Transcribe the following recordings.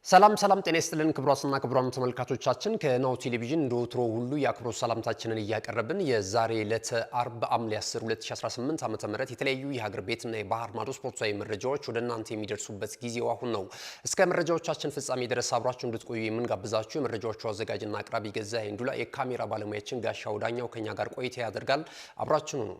ሰላም ጤና ይስጥልን ክቡራትና ክቡራን ተመልካቾቻችን ከናሁ ቴሌቪዥን እንደወትሮ ሁሉ የአክብሮት ሰላምታችንን እያቀረብን የዛሬ ዕለት አርብ ሐምሌ 10 2018 ዓ.ም የተለያዩ የሀገር ቤትና የባህር ማዶ ስፖርታዊ መረጃዎች ወደ እናንተ የሚደርሱበት ጊዜው አሁን ነው። እስከ መረጃዎቻችን ፍጻሜ ድረስ አብራችሁ እንድትቆዩ የምንጋብዛችሁ የመረጃዎቹ አዘጋጅና አቅራቢ ገዛኸኝ ዱላ፣ የካሜራ ባለሙያችን ጋሻው ዳኛው ከኛ ጋር ቆይታ ያደርጋል። አብራችሁ ነው።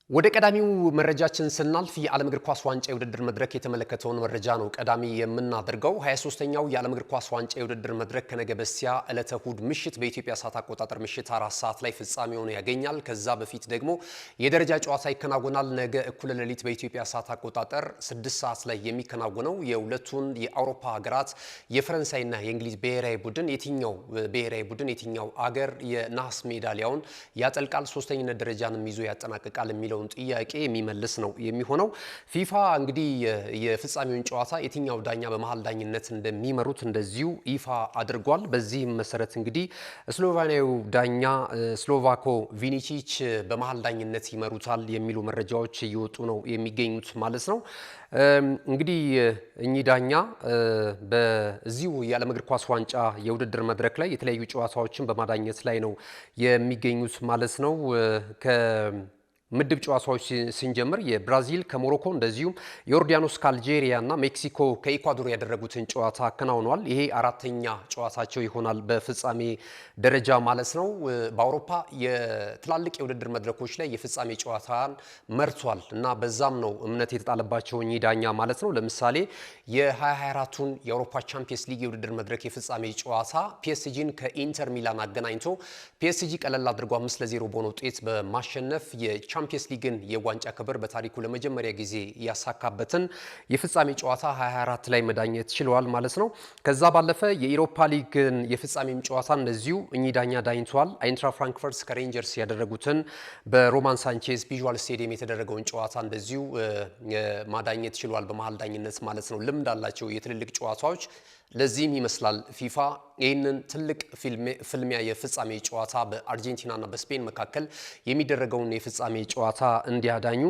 ወደ ቀዳሚው መረጃችን ስናልፍ የዓለም እግር ኳስ ዋንጫ የውድድር መድረክ የተመለከተውን መረጃ ነው ቀዳሚ የምናደርገው። 23ኛው የዓለም እግር ኳስ ዋንጫ የውድድር መድረክ ከነገ በስቲያ ዕለተ እሁድ ምሽት በኢትዮጵያ ሰዓት አቆጣጠር ምሽት 4 ሰዓት ላይ ፍጻሜውን ያገኛል። ከዛ በፊት ደግሞ የደረጃ ጨዋታ ይከናወናል። ነገ እኩለ ሌሊት በኢትዮጵያ ሰዓት አቆጣጠር 6 ሰዓት ላይ የሚከናወነው የሁለቱን የአውሮፓ ሀገራት የፈረንሳይና የእንግሊዝ ብሔራዊ ቡድን የትኛው አገር የናስ ሜዳሊያውን ያጠልቃል፣ ሶስተኝነት ደረጃንም ይዞ ያጠናቅቃል የሚለው ጥያቄ የሚመልስ ነው የሚሆነው። ፊፋ እንግዲህ የፍጻሜውን ጨዋታ የትኛው ዳኛ በመሃል ዳኝነት እንደሚመሩት እንደዚሁ ይፋ አድርጓል። በዚህም መሰረት እንግዲህ ስሎቫኒያዊው ዳኛ ስሎቫኮ ቪኒቺች በመሃል ዳኝነት ይመሩታል የሚሉ መረጃዎች እየወጡ ነው የሚገኙት ማለት ነው። እንግዲህ እኚህ ዳኛ በዚሁ የዓለም እግር ኳስ ዋንጫ የውድድር መድረክ ላይ የተለያዩ ጨዋታዎችን በማዳኘት ላይ ነው የሚገኙት ማለት ነው። ምድብ ጨዋታዎች ስንጀምር የብራዚል ከሞሮኮ እንደዚሁም ዮርዳኖስ ከአልጄሪያ እና ሜክሲኮ ከኢኳዶር ያደረጉትን ጨዋታ አከናውነዋል። ይሄ አራተኛ ጨዋታቸው ይሆናል በፍጻሜ ደረጃ ማለት ነው። በአውሮፓ የትላልቅ የውድድር መድረኮች ላይ የፍጻሜ ጨዋታን መርቷል እና በዛም ነው እምነት የተጣለባቸው እኚህ ዳኛ ማለት ነው። ለምሳሌ የ2024ቱን የአውሮፓ ቻምፒየንስ ሊግ የውድድር መድረክ የፍጻሜ ጨዋታ ፒኤስጂን ከኢንተር ሚላን አገናኝቶ ፒኤስጂ ቀለል አድርጎ 5-0 በሆነ ውጤት በማሸነፍ ቻምፒየንስ ሊግን የዋንጫ ክብር በታሪኩ ለመጀመሪያ ጊዜ ያሳካበትን የፍጻሜ ጨዋታ 24 ላይ መዳኘት ችለዋል ማለት ነው። ከዛ ባለፈ የኢሮፓ ሊግን የፍጻሜም ጨዋታ እንደዚሁ እኚህ ዳኛ ዳኝተዋል። አይንትራ ፍራንክፈርት ከሬንጀርስ ያደረጉትን በሮማን ሳንቼዝ ቪዥዋል ስቴዲየም የተደረገውን ጨዋታ እንደዚሁ ማዳኘት ችለዋል በመሃል ዳኝነት ማለት ነው። ልምድ አላቸው የትልልቅ ጨዋታዎች። ለዚህም ይመስላል ፊፋ ይህንን ትልቅ ፍልሚያ የፍጻሜ ጨዋታ በአርጀንቲናና በስፔን መካከል የሚደረገውን የፍጻሜ ጨዋታ እንዲያዳኙ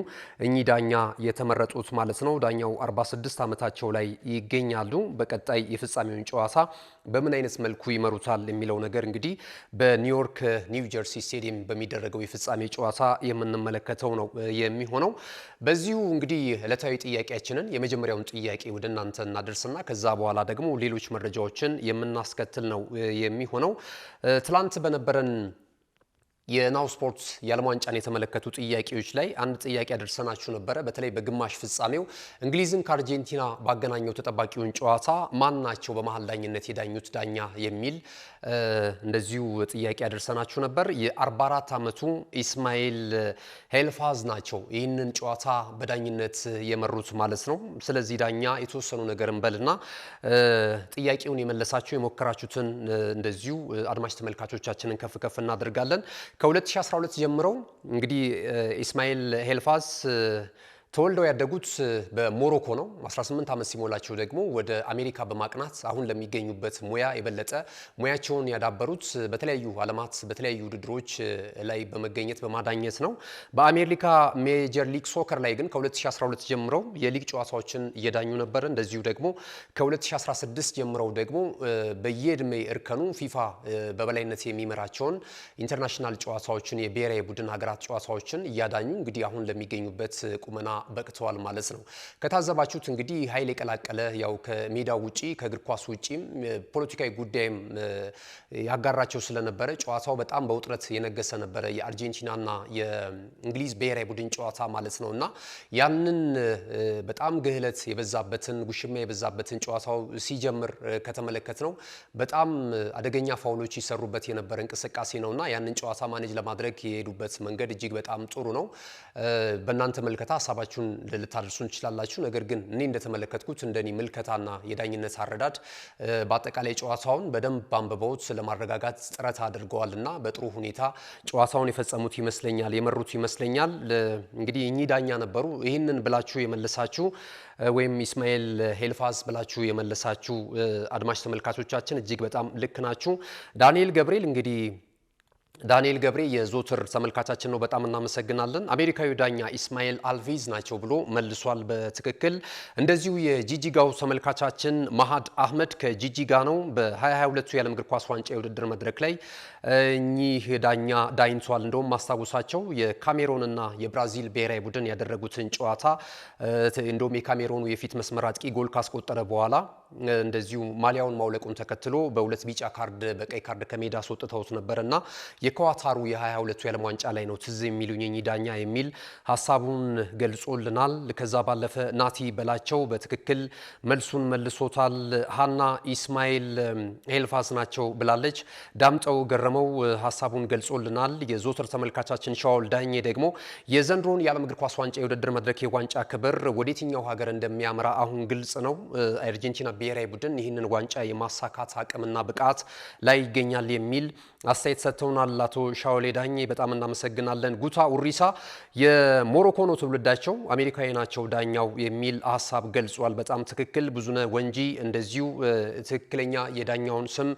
እኚህ ዳኛ የተመረጡት ማለት ነው። ዳኛው 46 ዓመታቸው ላይ ይገኛሉ። በቀጣይ የፍጻሜውን ጨዋታ በምን አይነት መልኩ ይመሩታል የሚለው ነገር እንግዲህ በኒውዮርክ ኒው ጀርሲ ስቴዲየም በሚደረገው የፍጻሜ ጨዋታ የምንመለከተው ነው የሚሆነው። በዚሁ እንግዲህ ዕለታዊ ጥያቄያችንን የመጀመሪያውን ጥያቄ ወደ እናንተ እናደርስና ከዛ በኋላ ደግሞ ሌሎች መረጃዎችን የምናስከትል ነው የሚሆነው። ትላንት በነበረን የናሁ ስፖርት የዓለም ዋንጫን የተመለከቱ ጥያቄዎች ላይ አንድ ጥያቄ አድርሰናችሁ ነበረ። በተለይ በግማሽ ፍጻሜው እንግሊዝን ከአርጀንቲና ባገናኘው ተጠባቂውን ጨዋታ ማን ናቸው በመሃል ዳኝነት የዳኙት ዳኛ የሚል እንደዚሁ ጥያቄ አድርሰናችሁ ነበር። የ44 ዓመቱ ኢስማኤል ሄልፋዝ ናቸው ይህንን ጨዋታ በዳኝነት የመሩት ማለት ነው። ስለዚህ ዳኛ የተወሰኑ ነገር እንበልና ጥያቄውን የመለሳችሁ የሞከራችሁትን እንደዚሁ አድማጭ ተመልካቾቻችንን ከፍ እናደርጋለን። ከ2012 ጀምሮ እንግዲህ ኢስማኤል ሄልፋዝ ተወልደው ያደጉት በሞሮኮ ነው። 18 ዓመት ሲሞላቸው ደግሞ ወደ አሜሪካ በማቅናት አሁን ለሚገኙበት ሙያ የበለጠ ሙያቸውን ያዳበሩት በተለያዩ ዓለማት በተለያዩ ውድድሮች ላይ በመገኘት በማዳኘት ነው። በአሜሪካ ሜጀር ሊግ ሶከር ላይ ግን ከ2012 ጀምረው የሊግ ጨዋታዎችን እየዳኙ ነበር። እንደዚሁ ደግሞ ከ2016 ጀምረው ደግሞ በየዕድሜ እርከኑ ፊፋ በበላይነት የሚመራቸውን ኢንተርናሽናል ጨዋታዎችን የብሔራዊ ቡድን ሀገራት ጨዋታዎችን እያዳኙ እንግዲህ አሁን ለሚገኙበት ቁመና በቅተዋል ማለት ነው። ከታዘባችሁት እንግዲህ ኃይል የቀላቀለ ያው ከሜዳው ውጪ ከእግር ኳስ ውጪም ፖለቲካዊ ጉዳይም ያጋራቸው ስለነበረ ጨዋታው በጣም በውጥረት የነገሰ ነበረ። የአርጀንቲናና የእንግሊዝ ብሔራዊ ቡድን ጨዋታ ማለት ነውና ያንን በጣም ግህለት የበዛበትን ጉሽማ የበዛበትን ጨዋታው ሲጀምር ከተመለከት ነው በጣም አደገኛ ፋውሎች ይሰሩበት የነበረ እንቅስቃሴ ነውና ያንን ጨዋታ ማኔጅ ለማድረግ የሄዱበት መንገድ እጅግ በጣም ጥሩ ነው። በእናንተ መልከታ ሀሳባችሁን ልታደርሱን ትችላላችሁ። ነገር ግን እኔ እንደተመለከትኩት እንደኔ ምልከታና የዳኝነት አረዳድ በአጠቃላይ ጨዋታውን በደንብ አንብበውት ለማረጋጋት ጥረት አድርገዋልና በጥሩ ሁኔታ ጨዋታውን የፈጸሙት ይመስለኛል፣ የመሩት ይመስለኛል። እንግዲህ እኚህ ዳኛ ነበሩ። ይህንን ብላችሁ የመለሳችሁ ወይም ኢስማኤል ሄልፋዝ ብላችሁ የመለሳችሁ አድማጭ ተመልካቾቻችን እጅግ በጣም ልክ ናችሁ። ዳንኤል ገብርኤል እንግዲህ ዳንኤል ገብሬ የዞትር ተመልካቻችን ነው። በጣም እናመሰግናለን። አሜሪካዊ ዳኛ ኢስማኤል አልቪዝ ናቸው ብሎ መልሷል በትክክል። እንደዚሁ የጂጂጋው ተመልካቻችን መሃድ አህመድ ከጂጂጋ ነው። በ2022 የዓለም እግር ኳስ ዋንጫ የውድድር መድረክ ላይ እኚህ ዳኛ ዳኝቷል። እንደውም ማስታወሳቸው የካሜሮንና የብራዚል ብሔራዊ ቡድን ያደረጉትን ጨዋታ እንደውም የካሜሮኑ የፊት መስመር አጥቂ ጎል ካስቆጠረ በኋላ እንደዚሁ ማሊያውን ማውለቁን ተከትሎ በሁለት ቢጫ ካርድ በቀይ ካርድ ከሜዳ አስወጥተውት ነበርና የኳታሩ የ22 የዓለም ዋንጫ ላይ ነው ትዝ የሚሉኝ እኚህ ዳኛ የሚል ሐሳቡን ገልጾልናል። ከዛ ባለፈ ናቲ በላቸው በትክክል መልሱን መልሶታል። ሃና ኢስማኤል ኤልፋዝ ናቸው ብላለች። ዳምጠው ገረመው ሐሳቡን ገልጾልናል። የዞትር ተመልካቻችን ሻውል ዳኜ ደግሞ የዘንድሮን የዓለም እግር ኳስ ዋንጫ የውድድር መድረክ የዋንጫ ክብር ወዴትኛው ሀገር እንደሚያመራ አሁን ግልጽ ነው። አርጀንቲና ብሔራዊ ቡድን ይህንን ዋንጫ የማሳካት አቅምና ብቃት ላይ ይገኛል የሚል አስተያየት ሰጥተውናል። አቶ ሻውሌ ዳኜ በጣም እናመሰግናለን። ጉታ ኡሪሳ የሞሮኮ ነው ትውልዳቸው፣ አሜሪካዊ ናቸው ዳኛው የሚል ሐሳብ ገልጿል። በጣም ትክክል። ብዙነ ወንጂ እንደዚሁ ትክክለኛ የዳኛውን ስም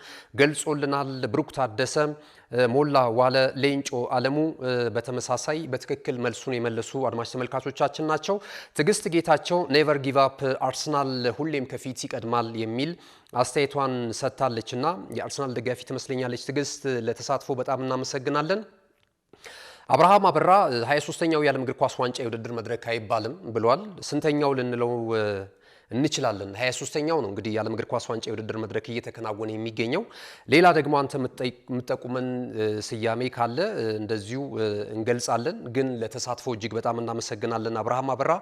ገልጾልናል። ብሩክ ታደሰ፣ ሞላ ዋለ፣ ሌንጮ አለሙ በተመሳሳይ በትክክል መልሱን የመለሱ አድማጭ ተመልካቾቻችን ናቸው። ትዕግስት ጌታቸው ኔቨር ጊቭ አፕ አርሰናል ሁሌም ከፊት ይቀድማል የሚል አስተያየቷን ሰጥታለችና የአርሰናል ደጋፊ ትመስለኛለች። ትዕግስት ለተሳትፎ በጣም እናመሰግናለን። አብርሃም አበራ 23ኛው የዓለም እግር ኳስ ዋንጫ የውድድር መድረክ አይባልም ብሏል። ስንተኛው ልንለው እንችላለን? 23ኛው ነው እንግዲህ የዓለም እግር ኳስ ዋንጫ የውድድር መድረክ እየተከናወነ የሚገኘው። ሌላ ደግሞ አንተ የምትጠቁመን ስያሜ ካለ እንደዚሁ እንገልጻለን። ግን ለተሳትፎ እጅግ በጣም እናመሰግናለን አብርሃም አበራ።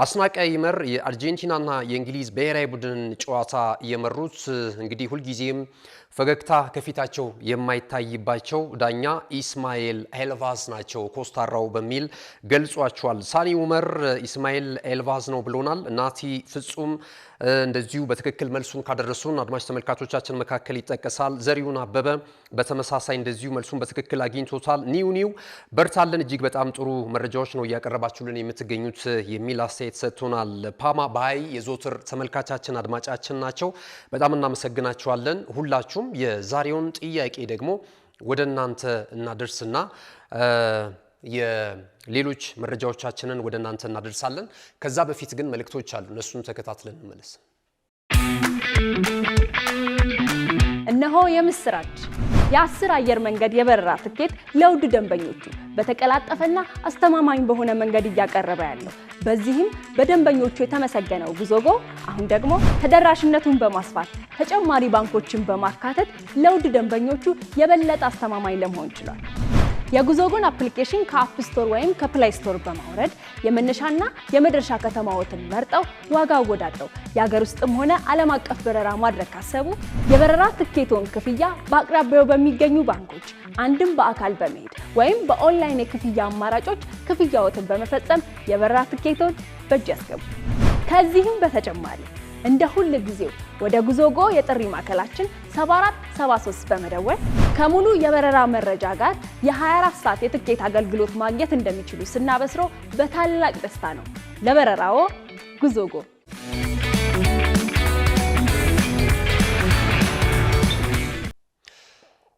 አስናቀ ይመር የአርጀንቲናና የእንግሊዝ ብሔራዊ ቡድን ጨዋታ የመሩት እንግዲህ ሁልጊዜም ፈገግታ ከፊታቸው የማይታይባቸው ዳኛ ኢስማኤል ኤልቫዝ ናቸው ኮስታራው በሚል ገልጿቸዋል። ሳኒ ኡመር ኢስማኤል ኤልቫዝ ነው ብሎናል። ናቲ ፍጹም እንደዚሁ በትክክል መልሱን ካደረሱን አድማጭ ተመልካቾቻችን መካከል ይጠቀሳል። ዘሪሁን አበበ በተመሳሳይ እንደዚሁ መልሱን በትክክል አግኝቶታል። ኒው በርታለን፣ እጅግ በጣም ጥሩ መረጃዎች ነው እያቀረባችሁልን የምትገኙት የሚል አስተያየት ሰጥቶናል። ፓማ ባይ የዞትር ተመልካቻችን አድማጫችን ናቸው። በጣም እናመሰግናቸዋለን ሁላችሁም። የዛሬውን ጥያቄ ደግሞ ወደ እናንተ እናደርስና የሌሎች መረጃዎቻችንን ወደ እናንተ እናደርሳለን። ከዛ በፊት ግን መልእክቶች አሉ፣ እነሱን ተከታትለን እንመለስ። እነሆ የምስራች! የ10 አየር መንገድ የበረራ ትኬት ለውድ ደንበኞቹ በተቀላጠፈና አስተማማኝ በሆነ መንገድ እያቀረበ ያለው። በዚህም በደንበኞቹ የተመሰገነው ጉዞጎ አሁን ደግሞ ተደራሽነቱን በማስፋት ተጨማሪ ባንኮችን በማካተት ለውድ ደንበኞቹ የበለጠ አስተማማኝ ለመሆን ችሏል። የጉዞጎን አፕሊኬሽን ከአፕ ስቶር ወይም ከፕላይ ስቶር በማውረድ የመነሻና የመድረሻ ከተማዎትን መርጠው ዋጋ አወዳድረው የሀገር ውስጥም ሆነ ዓለም አቀፍ በረራ ማድረግ ካሰቡ የበረራ ትኬቶን ክፍያ በአቅራቢያው በሚገኙ ባንኮች አንድም በአካል በመሄድ ወይም በኦንላይን የክፍያ አማራጮች ክፍያዎትን በመፈጸም የበረራ ትኬቶን በእጅ ያስገቡ። ከዚህም በተጨማሪ እንደ ሁል ጊዜው ወደ ጉዞጎ የጥሪ ማዕከላችን 7473 በመደወል ከሙሉ የበረራ መረጃ ጋር የ24 ሰዓት የትኬት አገልግሎት ማግኘት እንደሚችሉ ስናበስሮ በታላቅ ደስታ ነው። ለበረራዎ ጉዞጎ።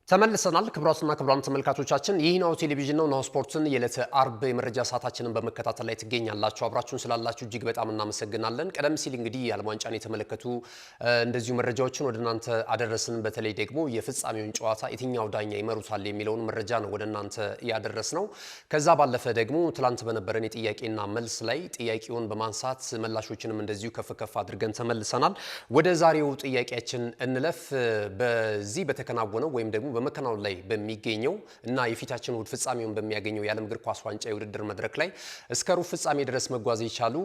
ተመልሰናል። ክቡራትና ክቡራን ተመልካቾቻችን ይህ ናሁ ቴሌቪዥን ነው። ናሁ ስፖርትን የዕለተ አርብ የመረጃ ሰዓታችንን በመከታተል ላይ ትገኛላችሁ። አብራችሁን ስላላችሁ እጅግ በጣም እናመሰግናለን። ቀደም ሲል እንግዲህ የዓለም ዋንጫን የተመለከቱ እንደዚሁ መረጃዎችን ወደ እናንተ አደረስን። በተለይ ደግሞ የፍጻሜውን ጨዋታ የትኛው ዳኛ ይመሩታል የሚለውን መረጃ ነው ወደ እናንተ ያደረስነው። ከዛ ባለፈ ደግሞ ትላንት በነበረን የጥያቄና መልስ ላይ ጥያቄውን በማንሳት መላሾችንም እንደዚሁ ከፍ ከፍ አድርገን ተመልሰናል። ወደ ዛሬው ጥያቄያችን እንለፍ። በዚህ በተከናወነው ወይም ደግሞ በመከናወን ላይ በሚገኘው እና የፊታችን እሁድ ፍጻሜውን በሚያገኘው የዓለም እግር ኳስ ዋንጫ የውድድር መድረክ ላይ እስከ ሩብ ፍጻሜ ድረስ መጓዝ የቻሉ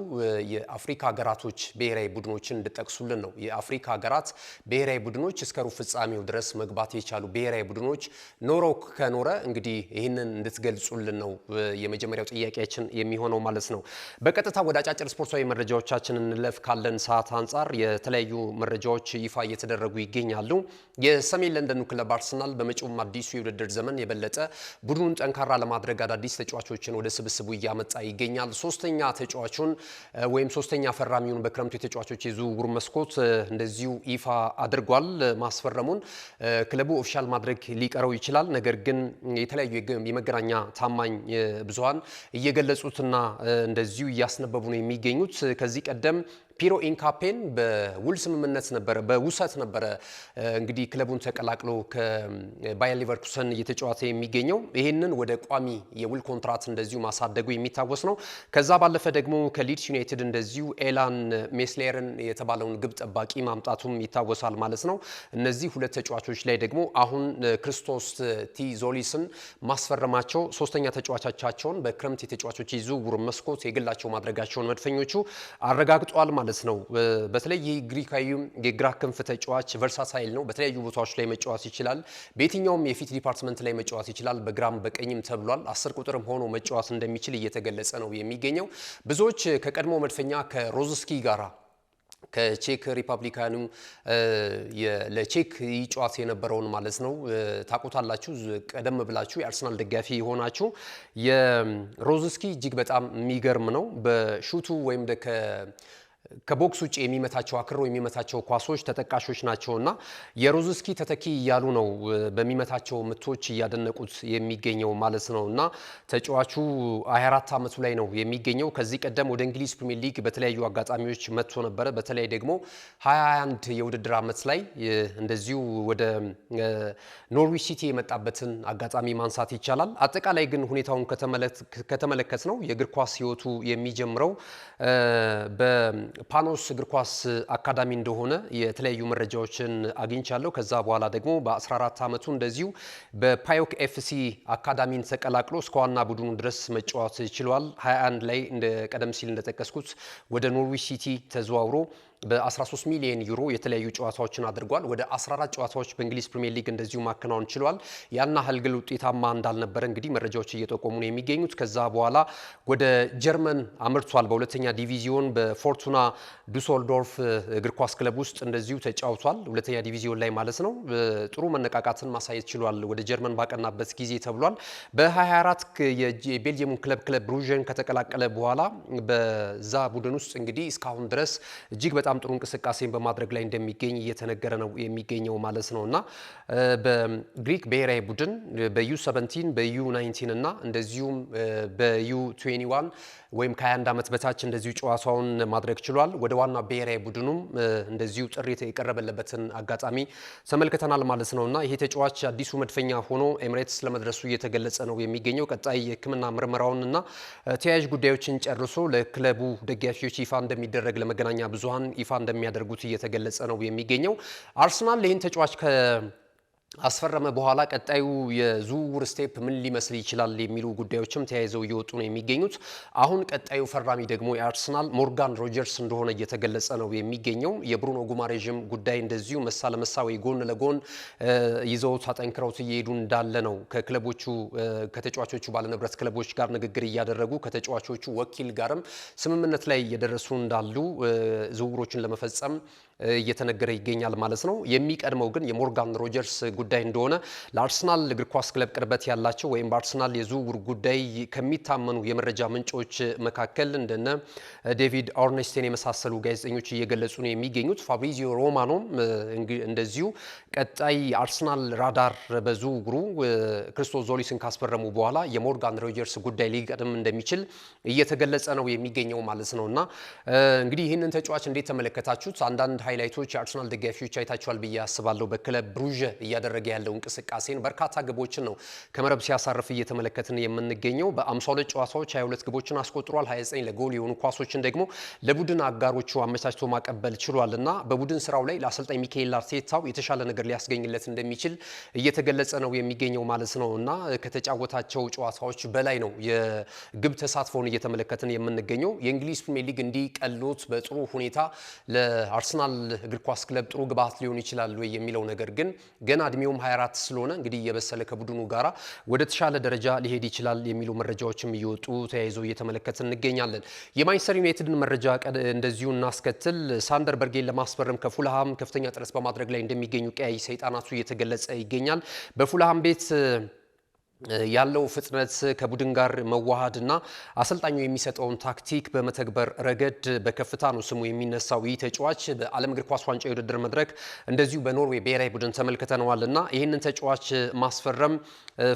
የአፍሪካ ሀገራቶች ብሔራዊ ቡድኖችን እንድጠቅሱልን ነው። የአፍሪካ ሀገራት ብሔራዊ ቡድኖች እስከ ሩብ ፍጻሜው ድረስ መግባት የቻሉ ብሔራዊ ቡድኖች ኖሮ ከኖረ እንግዲህ ይህንን እንድትገልጹልን ነው የመጀመሪያው ጥያቄያችን የሚሆነው ማለት ነው። በቀጥታ ወደ አጫጭር ስፖርታዊ መረጃዎቻችን እንለፍ። ካለን ሰዓት አንጻር የተለያዩ መረጃዎች ይፋ እየተደረጉ ይገኛሉ። የሰሜን ለንደኑ ክለብ አርሰናል በመጪውም አዲሱ የውድድር ዘመን የበለጠ ቡድኑን ጠንካራ ለማድረግ አዳዲስ ተጫዋቾችን ወደ ስብስቡ እያመጣ ይገኛል። ሶስተኛ ተጫዋቹን ወይም ሶስተኛ ፈራሚውን በክረምቱ የተጫዋቾች የዝውውር መስኮት እንደዚሁ ይፋ አድርጓል። ማስፈረሙን ክለቡ ኦፊሻል ማድረግ ሊቀረው ይችላል። ነገር ግን የተለያዩ የመገናኛ ታማኝ ብዙሃን እየገለጹትና እንደዚሁ እያስነበቡ ነው የሚገኙት። ከዚህ ቀደም ፒሮ ኢንካፔን በውል ስምምነት ነበረ በውሰት ነበረ እንግዲህ ክለቡን ተቀላቅሎ ከባየር ሊቨርኩሰን እየተጫወተ የሚገኘው ይሄንን ወደ ቋሚ የውል ኮንትራት እንደዚሁ ማሳደጉ የሚታወስ ነው። ከዛ ባለፈ ደግሞ ከሊድስ ዩናይትድ እንደዚሁ ኤላን ሜስሌርን የተባለውን ግብ ጠባቂ ማምጣቱም ይታወሳል ማለት ነው። እነዚህ ሁለት ተጫዋቾች ላይ ደግሞ አሁን ክርስቶስ ቲዞሊስን ማስፈረማቸው ሶስተኛ ተጫዋቾቻቸውን በክረምት የተጫዋቾች ዝውውር መስኮት የግላቸው ማድረጋቸውን መድፈኞቹ አረጋግጧል ማለት ነው። በተለይ የግሪካዊ የግራ ክንፍ ተጫዋች ቨርሳታይል ነው። በተለያዩ ቦታዎች ላይ መጫወት ይችላል። በየትኛውም የፊት ዲፓርትመንት ላይ መጫወት ይችላል። በግራም በቀኝም ተብሏል። 10 ቁጥርም ሆኖ መጫወት እንደሚችል እየተገለጸ ነው የሚገኘው። ብዙዎች ከቀድሞ መድፈኛ ከሮዝስኪ ጋራ ከቼክ ሪፐብሊካኑ ለቼክ ይጫወት የነበረውን ማለት ነው ታቆታላችሁ። ቀደም ብላችሁ የአርሰናል ደጋፊ የሆናችሁ የሮዝስኪ እጅግ በጣም የሚገርም ነው። በሹቱ ወይም ከቦክስ ውጪ የሚመታቸው አክሮ የሚመታቸው ኳሶች ተጠቃሾች ናቸውና የሮዝስኪ ተተኪ እያሉ ነው በሚመታቸው ምቶች እያደነቁት የሚገኘው ማለት ነውና ተጫዋቹ 24 ዓመቱ ላይ ነው የሚገኘው። ከዚህ ቀደም ወደ እንግሊዝ ፕሪሚየር ሊግ በተለያዩ አጋጣሚዎች መጥቶ ነበረ። በተለይ ደግሞ 21 የውድድር ዓመት ላይ እንደዚሁ ወደ ኖርዊች ሲቲ የመጣበትን አጋጣሚ ማንሳት ይቻላል። አጠቃላይ ግን ሁኔታውን ከተመለከት ነው የእግር ኳስ ህይወቱ የሚጀምረው ፓኖስ እግር ኳስ አካዳሚ እንደሆነ የተለያዩ መረጃዎችን አግኝቻለሁ። ከዛ በኋላ ደግሞ በ14 ዓመቱ እንደዚሁ በፓዮክ ኤፍሲ አካዳሚን ተቀላቅሎ እስከ ዋና ቡድኑ ድረስ መጫወት ችሏል። 21 ላይ ቀደም ሲል እንደጠቀስኩት ወደ ኖርዊች ሲቲ ተዘዋውሮ በ13 ሚሊዮን ዩሮ የተለያዩ ጨዋታዎችን አድርጓል። ወደ 14 ጨዋታዎች በእንግሊዝ ፕሪሚየር ሊግ እንደዚሁ ማከናወን ችሏል። ያና ህልግል ውጤታማ እንዳልነበረ እንግዲህ መረጃዎች እየጠቆሙ ነው የሚገኙት። ከዛ በኋላ ወደ ጀርመን አምርቷል። በሁለተኛ ዲቪዚዮን በፎርቱና ዱሶልዶርፍ እግር ኳስ ክለብ ውስጥ እንደዚሁ ተጫውቷል። ሁለተኛ ዲቪዚዮን ላይ ማለት ነው። ጥሩ መነቃቃትን ማሳየት ችሏል ወደ ጀርመን ባቀናበት ጊዜ ተብሏል። በ24 የቤልጂየሙን ክለብ ብሩዥን ከተቀላቀለ በኋላ በዛ ቡድን ውስጥ እንግዲህ እስካሁን ድረስ እጅግ በጣም ጥሩ እንቅስቃሴን በማድረግ ላይ እንደሚገኝ እየተነገረ ነው የሚገኘው ማለት ነውና በግሪክ ብሔራዊ ቡድን በዩ17 በዩ19 እና እንደዚሁም በዩ21 ወይም ከ21 ዓመት በታች እንደዚሁ ጨዋታውን ማድረግ ችሏል። ወደ ዋና ብሔራዊ ቡድኑም እንደዚሁ ጥሪ የቀረበለበትን አጋጣሚ ተመልክተናል ማለት ነውና ይሄ ተጫዋች አዲሱ መድፈኛ ሆኖ ኤሚሬትስ ለመድረሱ እየተገለጸ ነው የሚገኘው። ቀጣይ የሕክምና ምርመራውንና ተያያዥ ጉዳዮችን ጨርሶ ለክለቡ ደጋፊዎች ይፋ እንደሚደረግ ለመገናኛ ብዙሃን ይፋ እንደሚያደርጉት እየተገለጸ ነው የሚገኘው። አርሰናል ይህን ተጫዋች አስፈረመ በኋላ ቀጣዩ የዝውውር ስቴፕ ምን ሊመስል ይችላል የሚሉ ጉዳዮችም ተያይዘው እየወጡ ነው የሚገኙት። አሁን ቀጣዩ ፈራሚ ደግሞ የአርሰናል ሞርጋን ሮጀርስ እንደሆነ እየተገለጸ ነው የሚገኘው። የብሩኖ ጉማሬዥም ጉዳይ እንደዚሁ መሳ ለመሳ ወይ ጎን ለጎን ይዘውት አጠንክረውት እየሄዱ እንዳለ ነው። ከተጫዋቾቹ ባለንብረት ክለቦች ጋር ንግግር እያደረጉ ከተጫዋቾቹ ወኪል ጋርም ስምምነት ላይ እየደረሱ እንዳሉ ዝውውሮችን ለመፈጸም እየተነገረ ይገኛል ማለት ነው። የሚቀድመው ግን የሞርጋን ሮጀርስ ጉዳይ እንደሆነ ለአርሰናል እግር ኳስ ክለብ ቅርበት ያላቸው ወይም በአርሰናል የዝውውር ጉዳይ ከሚታመኑ የመረጃ ምንጮች መካከል እንደነ ዴቪድ ኦርኔስቴን የመሳሰሉ ጋዜጠኞች እየገለጹ ነው የሚገኙት። ፋብሪዚዮ ሮማኖም እንደዚሁ ቀጣይ አርሰናል ራዳር በዝውውሩ ክርስቶስ ዞሊስን ካስፈረሙ በኋላ የሞርጋን ሮጀርስ ጉዳይ ሊቀድም እንደሚችል እየተገለጸ ነው የሚገኘው ማለት ነውና እንግዲህ ይህንን ተጫዋች እንዴት ተመለከታችሁት? አንዳንድ ሃይላይቶች የአርሰናል ደጋፊዎች አይታችኋል ብዬ አስባለሁ። በክለብ ብሩዥ እያደረገ ያለው እንቅስቃሴን በርካታ ግቦችን ነው ከመረብ ሲያሳርፍ እየተመለከትን የምንገኘው። በ52 ጨዋታዎች 22 ግቦችን አስቆጥሯል። 29 ለጎል የሆኑ ኳሶችን ደግሞ ለቡድን አጋሮቹ አመቻችቶ ማቀበል ችሏልና በቡድን ስራው ላይ ለአሰልጣኝ ሚካኤል አርቴታው የተሻለ ነገር ሊያስገኝለት እንደሚችል እየተገለጸ ነው የሚገኘው ማለት ነውና ከተጫወታቸው ጨዋታዎች በላይ ነው የግብ ተሳትፎውን እየተመለከትን የምንገኘው። የእንግሊዝ ፕሪሚየር ሊግ እንዲህ ቀሎት በጥሩ ሁኔታ ለአርሰናል እግር ኳስ ክለብ ጥሩ ግብዓት ሊሆን ይችላል ወይ የሚለው ነገር ግን ገና እድሜውም 24 ስለሆነ እንግዲህ የበሰለ ከቡድኑ ጋራ ወደ ተሻለ ደረጃ ሊሄድ ይችላል የሚሉ መረጃዎችም እየወጡ ተያይዘው እየተመለከትን እንገኛለን። የማንቸስተር ዩናይትድን መረጃ እንደዚሁ እናስከትል። ሳንደር በርጌን ለማስፈረም ከፉልሃም ከፍተኛ ጥረት በማድረግ ላይ እንደሚገኙ ቀያይ ሰይጣናቱ እየተገለጸ ይገኛል። በፉልሃም ቤት ያለው ፍጥነት ከቡድን ጋር መዋሃድና አሰልጣኙ የሚሰጠውን ታክቲክ በመተግበር ረገድ በከፍታ ነው ስሙ የሚነሳው። ይህ ተጫዋች በዓለም እግር ኳስ ዋንጫ የውድድር መድረክ እንደዚሁ በኖርዌይ ብሔራዊ ቡድን ተመልክተነዋልና ይህንን ተጫዋች ማስፈረም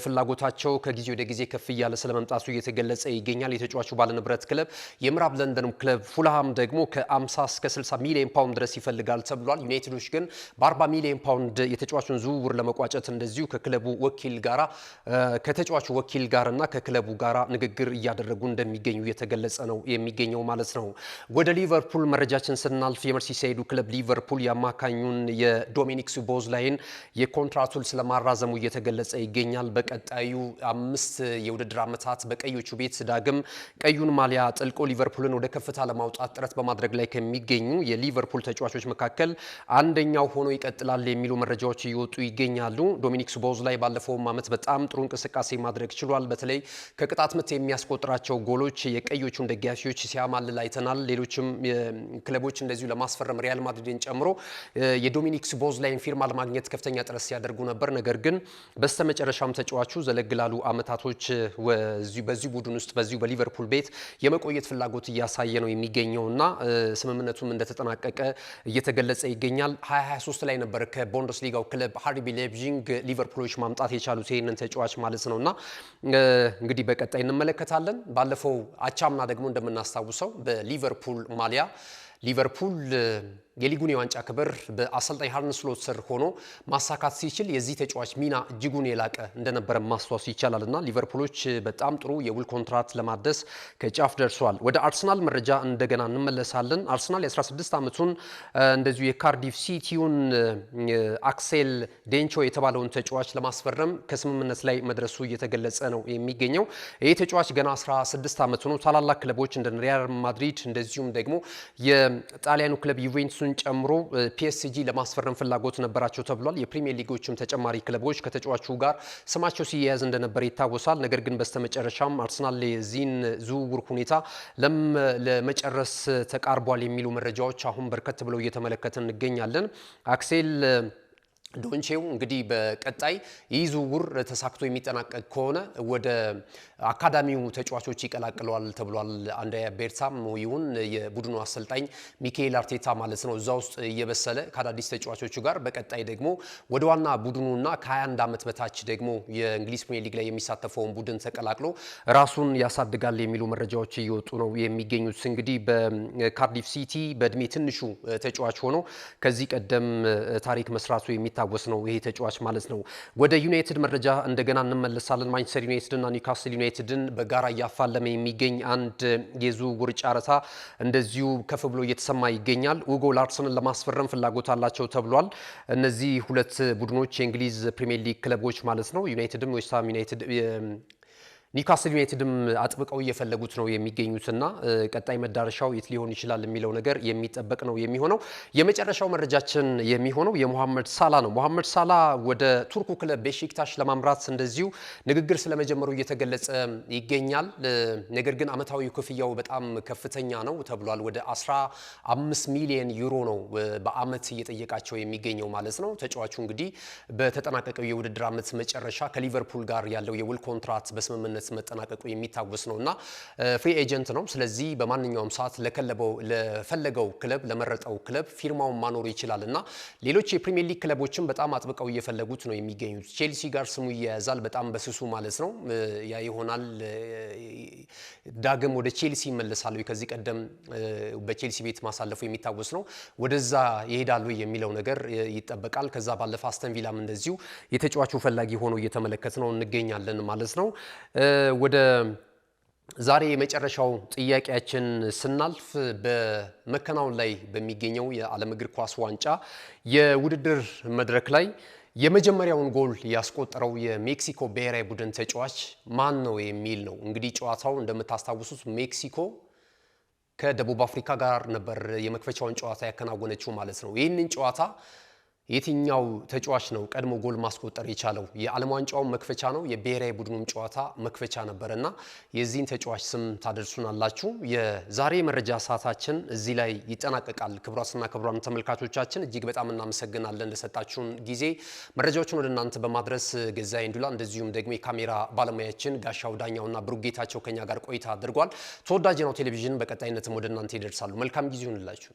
ፍላጎታቸው ከጊዜ ወደ ጊዜ ከፍ እያለ ስለመምጣቱ እየተገለጸ ይገኛል። የተጫዋቹ ባለንብረት ክለብ የምዕራብ ለንደን ክለብ ፉልሃም ደግሞ ከ50 እስከ 60 ሚሊዮን ፓውንድ ድረስ ይፈልጋል ተብሏል። ዩናይትዶች ግን በ40 ሚሊዮን ፓውንድ የተጫዋቹን ዝውውር ለመቋጨት እንደዚሁ ከክለቡ ወኪል ጋራ ከተጫዋቹ ወኪል ጋርና ከክለቡ ጋራ ንግግር እያደረጉ እንደሚገኙ እየተገለጸ ነው የሚገኘው ማለት ነው። ወደ ሊቨርፑል መረጃችን ስናልፍ የመርሲሳይዱ ክለብ ሊቨርፑል ያማካኙን የዶሚኒክ ሶቦስላይን የኮንትራቱን ስለማራዘሙ እየተገለጸ ይገኛል። በቀጣዩ 5 የውድድር ዓመታት በቀዮቹ ቤት ዳግም ቀዩን ማሊያ ጥልቆ ሊቨርፑልን ወደ ከፍታ ለማውጣት ጥረት በማድረግ ላይ ከሚገኙ የሊቨርፑል ተጫዋቾች መካከል አንደኛው ሆኖ ይቀጥላል የሚሉ መረጃዎች እየወጡ ይገኛሉ። ዶሚኒክ ሶቦስላይ ባለፈው ዓመት በጣም ጥሩ እንቅስቃሴ ማድረግ ችሏል። በተለይ ከቅጣት ምት የሚያስቆጥራቸው ጎሎች የቀዮቹን ደጋፊዎች ሲያማልል አይተናል። ሌሎችም ክለቦች እንደዚሁ ለማስፈረም ሪያል ማድሪድን ጨምሮ የዶሚኒክ ሶቦስላይን ፊርማ ለማግኘት ከፍተኛ ጥረት ሲያደርጉ ነበር። ነገር ግን በስተመጨረሻም ተጫዋቹ ዘለግላሉ አመታቶች በዚህ ቡድን ውስጥ በዚሁ በሊቨርፑል ቤት የመቆየት ፍላጎት እያሳየ ነው የሚገኘውና ስምምነቱም እንደተጠናቀቀ እየተገለጸ ይገኛል። 2023 ላይ ነበር ከቡንደስሊጋው ክለብ አርቢ ላይፕዚግ ሊቨርፑሎች ማምጣት የቻሉት ይህንን ተጫዋች ማለት ነውና እንግዲህ በቀጣይ እንመለከታለን። ባለፈው አቻምና ደግሞ እንደምናስታውሰው በሊቨርፑል ማሊያ ሊቨርፑል የሊጉን የዋንጫ ክብር በአሰልጣኝ አርነ ስሎት ስር ሆኖ ማሳካት ሲችል የዚህ ተጫዋች ሚና እጅጉን የላቀ እንደነበረ ማስታወስ ይቻላልና ሊቨርፑሎች በጣም ጥሩ የውል ኮንትራት ለማደስ ከጫፍ ደርሷል። ወደ አርሰናል መረጃ እንደገና እንመለሳለን። አርሰናል የ16 ዓመቱን እንደዚሁ የካርዲፍ ሲቲውን አክሴል ዴንቾ የተባለውን ተጫዋች ለማስፈረም ከስምምነት ላይ መድረሱ እየተገለጸ ነው የሚገኘው። ይህ ተጫዋች ገና 16 ዓመቱ ነው። ታላላቅ ክለቦች እንደ ሪያል ማድሪድ እንደዚሁም ደግሞ የጣሊያኑ ክለብ ዩቬንቱስ ጨምሮ ፒኤስጂ ለማስፈረም ፍላጎት ነበራቸው ተብሏል። የፕሪሚየር ሊጎችም ተጨማሪ ክለቦች ከተጫዋቹ ጋር ስማቸው ሲያያዝ እንደነበር ይታወሳል። ነገር ግን በስተመጨረሻም አርሰናል የዚህን ዝውውር ሁኔታ ለመጨረስ ተቃርቧል የሚሉ መረጃዎች አሁን በርከት ብለው እየተመለከትን እንገኛለን። አክሴል ዶንቼው እንግዲህ በቀጣይ ይህ ዝውውር ተሳክቶ የሚጠናቀቅ ከሆነ ወደ አካዳሚው ተጫዋቾች ይቀላቅለዋል ተብሏል። አንድሪያ ቤርታም ይሁን የቡድኑ አሰልጣኝ ሚካኤል አርቴታ ማለት ነው እዛ ውስጥ እየበሰለ ከአዳዲስ ተጫዋቾቹ ጋር በቀጣይ ደግሞ ወደ ዋና ቡድኑና ከ21 ዓመት በታች ደግሞ የእንግሊዝ ፕሪሚየር ሊግ ላይ የሚሳተፈውን ቡድን ተቀላቅሎ ራሱን ያሳድጋል የሚሉ መረጃዎች እየወጡ ነው የሚገኙት። እንግዲህ በካርዲፍ ሲቲ በእድሜ ትንሹ ተጫዋች ሆኖ ከዚህ ቀደም ታሪክ መስራቱ ታወስ ነው ይሄ ተጫዋች ማለት ነው። ወደ ዩናይትድ መረጃ እንደገና እንመለሳለን። ማንቸስተር ዩናይትድ እና ኒውካስል ዩናይትድን በጋራ እያፋለመ የሚገኝ አንድ የዝውውር ጨረታ እንደዚሁ ከፍ ብሎ እየተሰማ ይገኛል። ኡጎ ላርሰንን ለማስፈረም ፍላጎት አላቸው ተብሏል። እነዚህ ሁለት ቡድኖች የእንግሊዝ ፕሪሚየር ሊግ ክለቦች ማለት ነው። ዩናይትድም ዌስትሃም ዩናይትድ ኒውካስል ዩናይትድም አጥብቀው እየፈለጉት ነው የሚገኙትና ቀጣይ መዳረሻው የት ሊሆን ይችላል የሚለው ነገር የሚጠበቅ ነው የሚሆነው። የመጨረሻው መረጃችን የሚሆነው የሞሐመድ ሳላ ነው። ሞሐመድ ሳላ ወደ ቱርኩ ክለብ ቤሺክታሽ ለማምራት እንደዚሁ ንግግር ስለመጀመሩ እየተገለጸ ይገኛል። ነገር ግን አመታዊ ክፍያው በጣም ከፍተኛ ነው ተብሏል። ወደ 15 ሚሊዮን ዩሮ ነው በአመት እየጠየቃቸው የሚገኘው ማለት ነው። ተጫዋቹ እንግዲህ በተጠናቀቀው የውድድር አመት መጨረሻ ከሊቨርፑል ጋር ያለው የውል ኮንትራት በስምምነት መጠናቀቁ የሚታወስ ነውና ፍሪ ኤጀንት ነው። ስለዚህ በማንኛውም ሰዓት ለፈለገው ክለብ ለመረጠው ክለብ ፊርማውን ማኖር ይችላልና ሌሎች የፕሪሚየር ሊግ ክለቦችም በጣም አጥብቀው እየፈለጉት ነው የሚገኙት። ቼልሲ ጋር ስሙ ይያያዛል በጣም በስሱ ማለት ነው። ያ ይሆናል ዳግም ወደ ቼልሲ ይመለሳሉ። ከዚህ ቀደም በቼልሲ ቤት ማሳለፉ የሚታወስ ነው። ወደዛ ይሄዳሉ የሚለው ነገር ይጠበቃል። ከዛ ባለፈ አስተን ቪላም እንደዚሁ የተጫዋቹ ፈላጊ ሆኖ እየተመለከት ነው እንገኛለን ማለት ነው። ወደ ዛሬ የመጨረሻው ጥያቄያችን ስናልፍ በመከናወን ላይ በሚገኘው የዓለም እግር ኳስ ዋንጫ የውድድር መድረክ ላይ የመጀመሪያውን ጎል ያስቆጠረው የሜክሲኮ ብሔራዊ ቡድን ተጫዋች ማን ነው የሚል ነው። እንግዲህ ጨዋታው እንደምታስታውሱት ሜክሲኮ ከደቡብ አፍሪካ ጋር ነበር የመክፈቻውን ጨዋታ ያከናወነችው ማለት ነው። ይህንን ጨዋታ የትኛው ተጫዋች ነው ቀድሞ ጎል ማስቆጠር የቻለው? የዓለም ዋንጫው መክፈቻ ነው፣ የብሔራዊ ቡድኑም ጨዋታ መክፈቻ ነበርና የዚህን ተጫዋች ስም ታደርሱናላችሁ። የዛሬ መረጃ ሰዓታችን እዚህ ላይ ይጠናቀቃል። ክቡራትና ክቡራን ተመልካቾቻችን እጅግ በጣም እናመሰግናለን ለሰጣችሁን ጊዜ። መረጃዎችን ወደ እናንተ በማድረስ ገዛይ እንዱላ እንደዚሁም ደግሞ የካሜራ ባለሙያችን ጋሻው ዳኛውና ብሩክ ጌታቸው ከኛ ጋር ቆይታ አድርጓል። ተወዳጅ ነው ቴሌቪዥን በቀጣይነትም ወደ እናንተ ይደርሳሉ። መልካም ጊዜ ይሁንላችሁ።